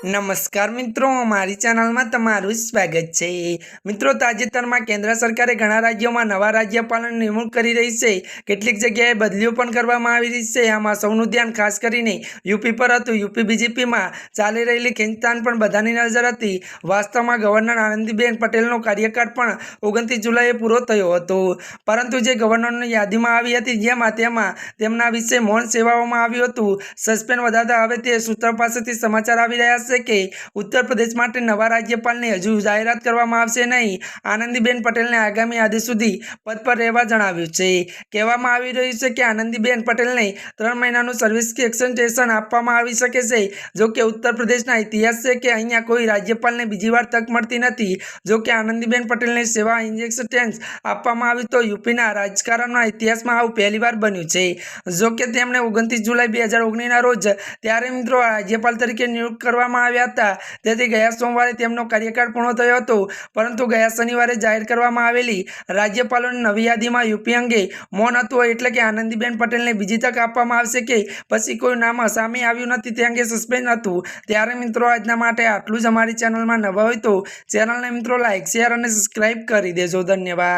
नमस्कार मित्रों, हमारी चैनल में तमारू स्वागत है। मित्रों, ताजेतर में केंद्र सरकारे घણા राज्यों में नवा राज्यपालों नियुक्त करी रही है। કેટલીક જગ્યાએ બદલીઓ પણ કરવામાં આવી રહી છે। આમાં સૌનું ધ્યાન ખાસ કરીને યુપી પર હતું। યુપી બીજેપીમાં ચાલી રહેલી ખેંચતાણ પણ બધાની નજર હતી। વાસ્તવમાં ગવર્નર આનંદીબેન પટેલનો કાર્યકાળ પણ 29 જુલાઈએ પૂરો થયો હતો, પરંતુ જે ગવર્નરની યાદીમાં આવી હતી જેમાં તેમના વિશે મૌન સેવાઓમાં આવ્યું હતું। સસ્પેન્સ વધારતા હવે તે સૂત્રો પાસેથી સમાચાર આવી રહ્યા છે કે ઉત્તર પ્રદેશ માટે નવા રાજ્યપાલની હજુ જાહેરાત કરવામાં આવશે નહીં। આનંદીબેન પટેલને આગામી આદેશ સુધી પદ પર રહેવા જણાવ્યું છે। કહેવામાં આવી રહ્યું છે કે આનંદીબેન પટેલને 3 મહિનાનું સર્વિસ એક્સટેન્શન આપવામાં આવી શકે છે। જો કે ઉત્તર પ્રદેશના ઇતિહાસ છે કે અહીંયા કોઈ રાજ્યપાલને બીજી વાર તક મળતી નથી। જો કે આનંદીબેન પટેલને સેવા એક્સટેન્શન આપવામાં આવ્યું તો યુપીના રાજકારણના ઇતિહાસમાં આવું પહેલીવાર બન્યું છે। જો કે તેમણે 29 જુલાઈ 2019ના રોજ ત્યારે મિત્રો રાજ્યપાલ તરીકે નિયુક્ત કરવામાં આવ્યા હતા। તેથી ગયા સોમવારે તેમનો કાર્યકાળ પૂર્ણ થયો હતો, પરંતુ ગયા શનિવારે જાહેર કરવામાં આવેલી રાજ્યપાલોની નવી યાદીમાં યુપી અંગે મૌન હતું। એટલે કે આનંદીબેન પટેલને બીજી તક આપવામાં આવશે કે પછી કોઈ નામ સામે આવ્યું નથી તે અંગે સસ્પેન્સ હતું। ત્યારે મિત્રો આજના માટે આટલું જ। અમારી ચેનલમાં નવા હોય તો ચેનલને મિત્રો લાઈક, શેર અને સબસ્ક્રાઈબ કરી દેજો। ધન્યવાદ।